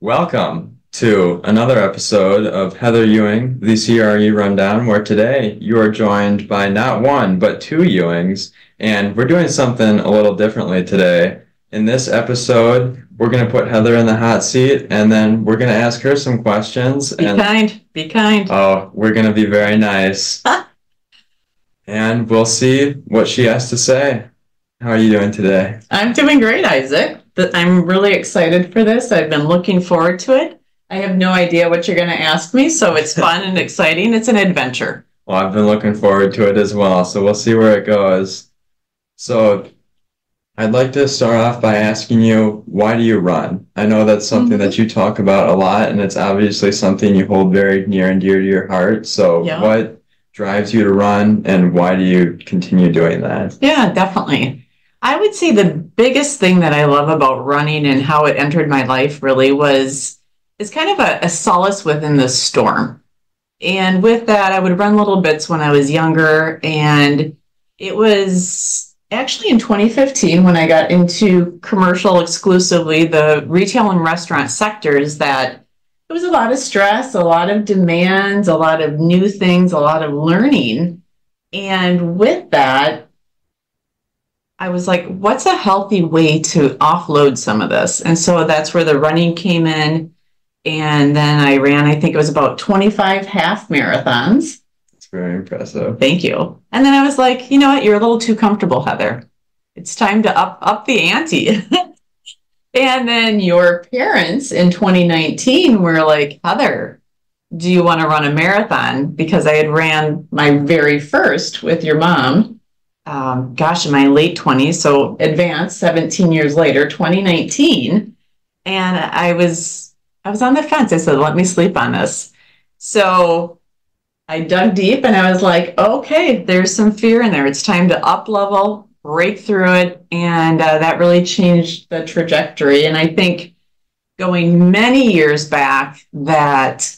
Welcome to another episode of Heather Ewing, the CRE Rundown, where today you are joined by not one, but two Ewings, and we're doing something a little differently today. In this episode, we're going to put Heather in the hot seat, and then we're going to ask her some questions. Be kind. Oh, we're going to be very nice. And we'll see what she has to say. How are you doing today? I'm doing great, Isaac. I'm really excited for this. I've been looking forward to it. I have no idea what you're going to ask me, so it's fun and exciting. It's an adventure. Well, I've been looking forward to it as well, so we'll see where it goes. So I'd like to start off by asking you, why do you run? I know that's something that you talk about a lot, and it's obviously something you hold very near and dear to your heart. So what drives you to run, and why do you continue doing that? Yeah, definitely. I would say the biggest thing that I love about running and how it entered my life really is kind of a solace within the storm. And with that, I would run little bits when I was younger. And it was actually in 2015 when I got into commercial exclusively, the retail and restaurant sectors, that it was a lot of stress, a lot of demands, a lot of new things, a lot of learning. And with that, I was like, what's a healthy way to offload some of this? And so that's where the running came in. And then I ran, I think it was about 25 half marathons. That's very impressive. Thank you. And then I was like, you know what? You're a little too comfortable, Heather. It's time to up the ante. And then your parents in 2019 were like, Heather, do you want to run a marathon? Because I had ran my very first with your mom. In my late 20s, so advanced 17 years later, 2019. And I was on the fence. I said, let me sleep on this. So I dug deep and I was like, okay, there's some fear in there. It's time to up level, break through it. And that really changed the trajectory. And I think going many years back that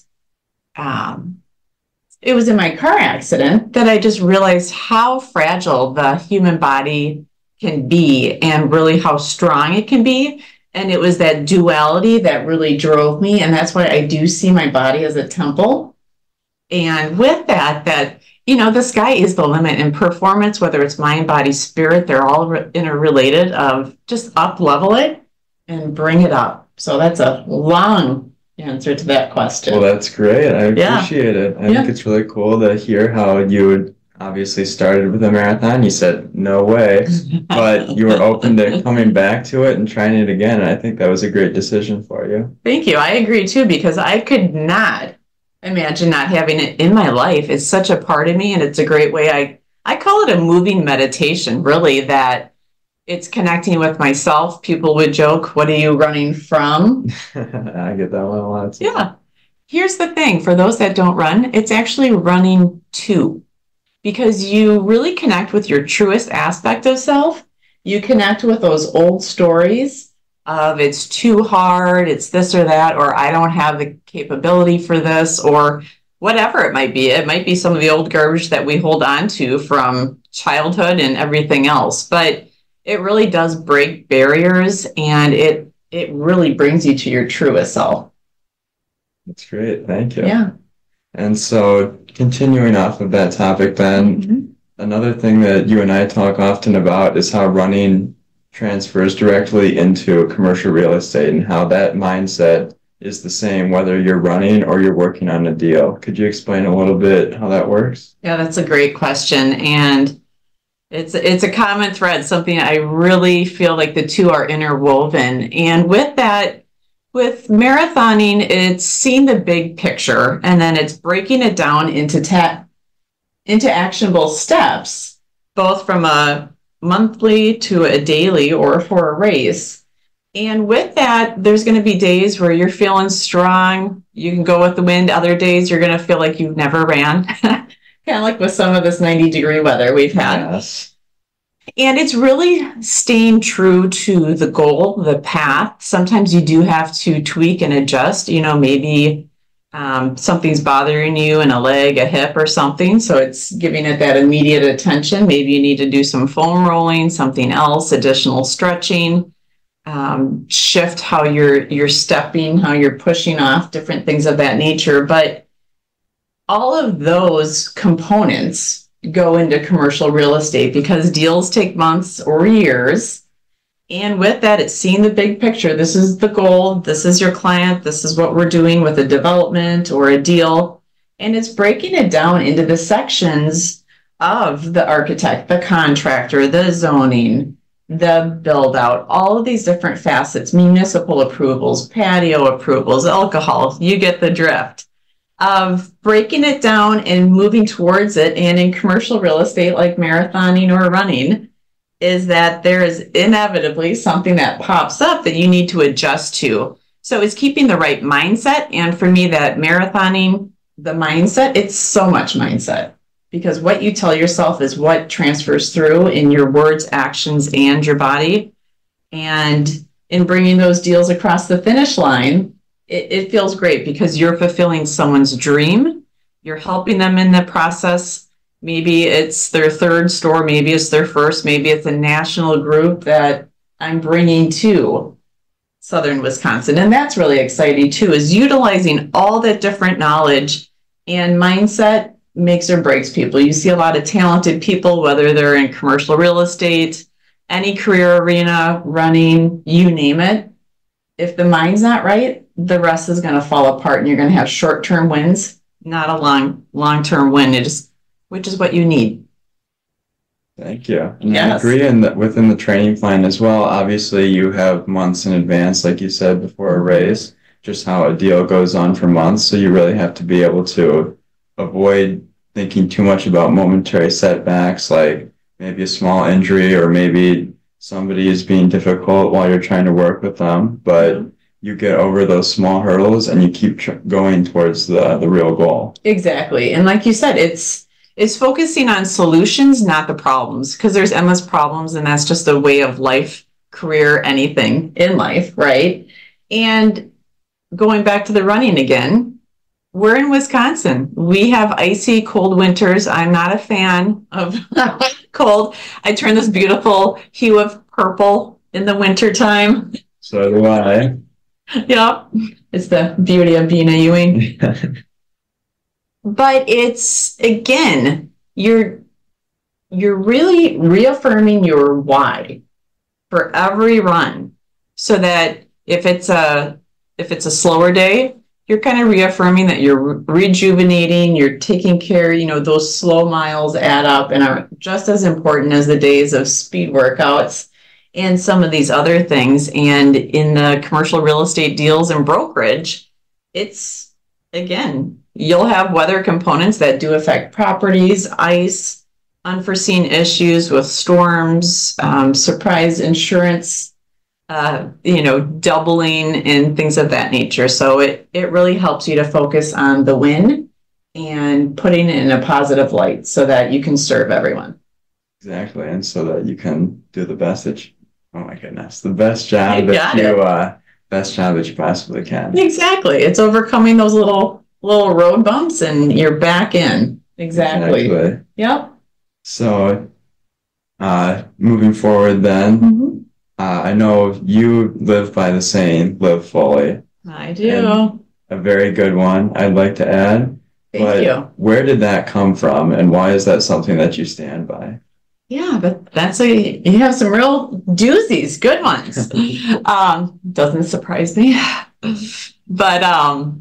it was in my car accident that I just realized how fragile the human body can be and really how strong it can be. And it was that duality that really drove me. And that's why I do see my body as a temple. And with that, the sky is the limit in performance, whether it's mind, body, spirit, they're all interrelated, of just up level it and bring it up. So that's a long answer to that question. Well, that's great. I appreciate it. I think it's really cool to hear how you obviously started with a marathon. You said, no way, but you were open to coming back to it and trying it again. And I think that was a great decision for you. Thank you. I agree too, because I could not imagine not having it in my life. It's such a part of me, and it's a great way. I call it a moving meditation, really, that it's connecting with myself. People would joke, what are you running from? I get that one a lot too. Yeah. Here's the thing. For those that don't run, it's actually running to. Because you really connect with your truest aspect of self. You connect with those old stories of it's too hard, it's this or that, or I don't have the capability for this, or whatever it might be. It might be some of the old garbage that we hold on to from childhood and everything else. But it really does break barriers, and it really brings you to your truest self. That's great. Thank you. Yeah. And so continuing off of that topic, then, another thing that you and I talk often about is how running transfers directly into commercial real estate, and how that mindset is the same whether you're running or you're working on a deal. Could you explain a little bit how that works? Yeah, that's a great question. And it's a common thread, something I really feel like the two are interwoven. And with that, with marathoning, it's seeing the big picture, and then it's breaking it down into actionable steps, both from a monthly to a daily or for a race. And with that, there's going to be days where you're feeling strong. You can go with the wind. Other days, you're going to feel like you've never ran. Kind of like with some of this 90-degree weather we've had. Yes. And it's really staying true to the goal, the path. Sometimes you do have to tweak and adjust. Maybe something's bothering you in a leg, a hip, or something. So it's giving it that immediate attention. Maybe you need to do some foam rolling, something else, additional stretching. shift how you're stepping, how you're pushing off, different things of that nature. But all of those components go into commercial real estate because deals take months or years. And with that, it's seeing the big picture. This is the goal. This is your client. This is what we're doing with a development or a deal. And it's breaking it down into the sections of the architect, the contractor, the zoning, the build out, all of these different facets, municipal approvals, patio approvals, alcohol, you get the drift of breaking it down and moving towards it. And in commercial real estate, like marathoning or running, is that there is inevitably something that pops up that you need to adjust to. So it's keeping the right mindset. And for me, that marathoning, the mindset, it's so much mindset. Because what you tell yourself is what transfers through in your words, actions, and your body. And in bringing those deals across the finish line, it feels great because you're fulfilling someone's dream. You're helping them in the process. Maybe it's their third store, maybe it's their first, maybe it's a national group that I'm bringing to Southern Wisconsin. And that's really exciting too, is utilizing all that different knowledge and mindset makes or breaks people. You see a lot of talented people, whether they're in commercial real estate, any career arena, running, you name it. If the mind's not right, the rest is going to fall apart and you're going to have short-term wins, not a long-term win, which is what you need. Thank you. And I agree within the training plan as well. Obviously, you have months in advance, like you said, before a race, just how a deal goes on for months. So you really have to be able to avoid thinking too much about momentary setbacks, like maybe a small injury or maybe somebody is being difficult while you're trying to work with them. But you get over those small hurdles and you keep going towards the real goal. Exactly. And like you said, it's focusing on solutions, not the problems, because there's endless problems and that's just a way of life, career, anything in life, right? And going back to the running again, we're in Wisconsin. We have icy, cold winters. I'm not a fan of cold. I turn this beautiful hue of purple in the wintertime. So do I. Yeah, it's the beauty of being a Ewing. But it's, again, you're really reaffirming your why for every run, so that if it's a slower day, you're kind of reaffirming that you're rejuvenating, you're taking care, those slow miles add up and are just as important as the days of speed workouts and some of these other things. And in the commercial real estate deals and brokerage, it's, again, you'll have weather components that do affect properties, ice, unforeseen issues with storms, surprise insurance, doubling and things of that nature. So it really helps you to focus on the win and putting it in a positive light so that you can serve everyone. Exactly. And so that you can do the best the best job that you possibly can. Exactly. It's overcoming those little road bumps and you're back in. Exactly. Yep. So moving forward then, I know you live by the saying, live fully. I do. A very good one, I'd like to add. Thank you. Where did that come from and why is that something that you stand by? Yeah, but you have some real doozies, good ones. Doesn't surprise me. But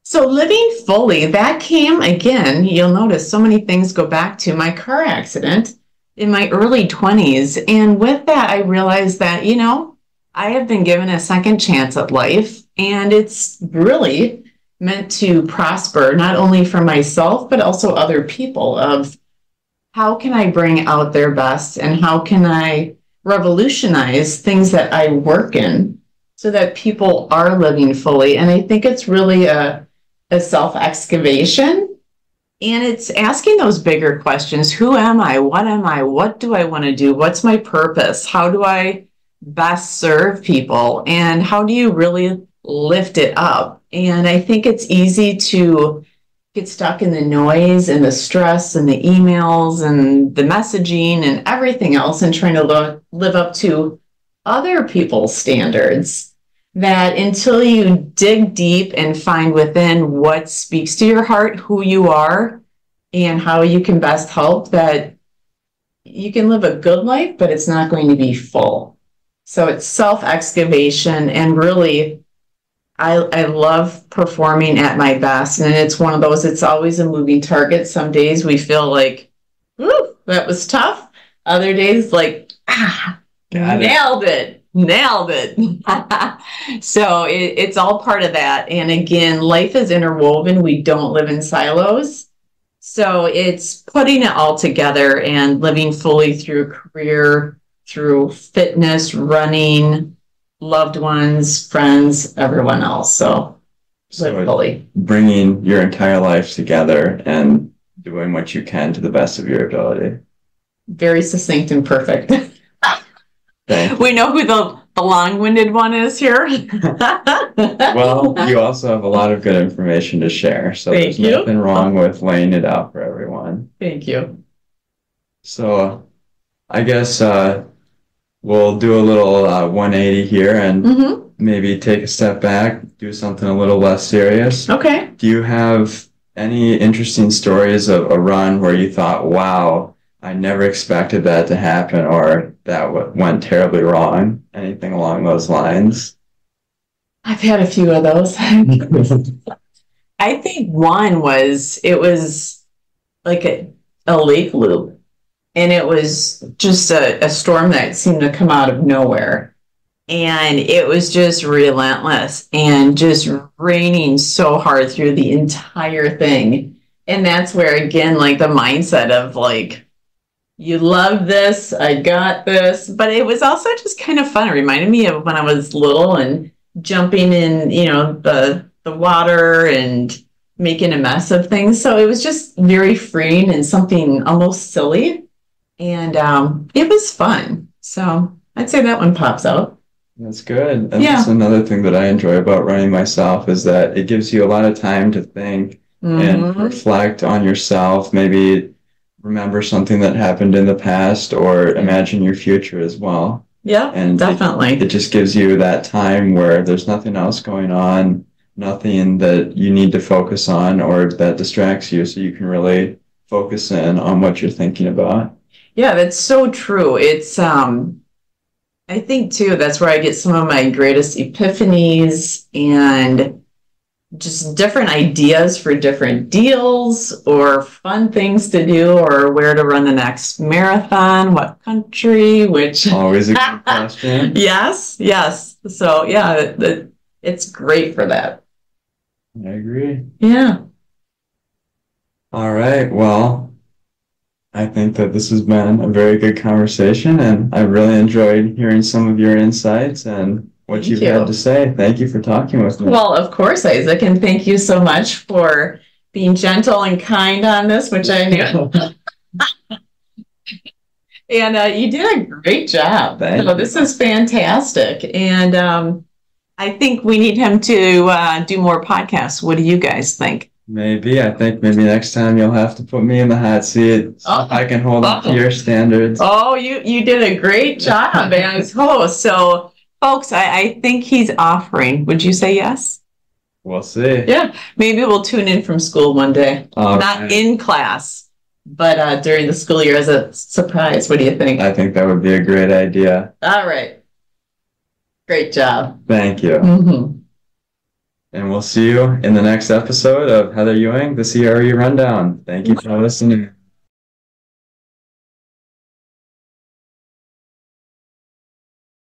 so living fully, that came again, you'll notice so many things go back to my car accident in my early 20s. And with that, I realized that, I have been given a second chance at life, and it's really meant to prosper, not only for myself, but also other people, of how can I bring out their best and how can I revolutionize things that I work in so that people are living fully. And I think it's really a self-excavation, and it's asking those bigger questions. Who am I? What do I want to do? What's my purpose? How do I best serve people? And how do you really lift it up? And I think it's easy to get stuck in the noise and the stress and the emails and the messaging and everything else and trying to live up to other people's standards, that until you dig deep and find within what speaks to your heart, who you are, and how you can best help, that you can live a good life, but it's not going to be full. So it's self-excavation, and really, I love performing at my best. And it's one of those, it's always a moving target. Some days we feel like, woo, that was tough. Other days, like, nailed it. So it's all part of that. And again, life is interwoven. We don't live in silos. So it's putting it all together and living fully through career, through fitness, running, loved ones, friends, everyone else. So live fully. Bringing your entire life together and doing what you can to the best of your ability. Very succinct and perfect. We know who the long-winded one is here. Well, you also have a lot of good information to share, so there's nothing wrong with laying it out for everyone. Thank you. So I guess we'll do a little 180 here and maybe take a step back, do something a little less serious. Okay. Do you have any interesting stories of a run where you thought, wow, I never expected that to happen, or that went terribly wrong? Anything along those lines? I've had a few of those. I think one was, it was like a lake loop, and it was just a storm that seemed to come out of nowhere. And it was just relentless and just raining so hard through the entire thing. And that's where, again, like the mindset of like, you love this, I got this. But it was also just kind of fun. It reminded me of when I was little and jumping in, you know, the water and making a mess of things. So it was just very freeing and something almost silly. And it was fun. So I'd say that one pops out. That's good. And that's another thing that I enjoy about running myself, is that it gives you a lot of time to think and reflect on yourself, maybe remember something that happened in the past or imagine your future as well. Yeah, and definitely. It just gives you that time where there's nothing else going on, nothing that you need to focus on or that distracts you, so you can really focus in on what you're thinking about. Yeah, that's so true. It's I think too, that's where I get some of my greatest epiphanies and just different ideas for different deals or fun things to do, or where to run the next marathon, what country, which always a good question. Yes. So yeah, it's great for that. I agree. Yeah. All right. Well, I think that this has been a very good conversation, and I really enjoyed hearing some of your insights and what you've had to say. Thank you for talking with me. Well, of course, Isaac, and thank you so much for being gentle and kind on this, which I knew. And you did a great job. Thank you. This is fantastic. And I think we need him to do more podcasts. What do you guys think? Maybe. I think maybe next time you'll have to put me in the hot seat so I can hold up to your standards. Oh, you did a great job as host. So, folks, I think he's offering. Would you say yes? We'll see. Yeah. Maybe we'll tune in from school one day. Not in class, but during the school year as a surprise. What do you think? I think that would be a great idea. All right. Great job. Thank you. And we'll see you in the next episode of Heather Ewing, the CRE Rundown. Thank you for listening.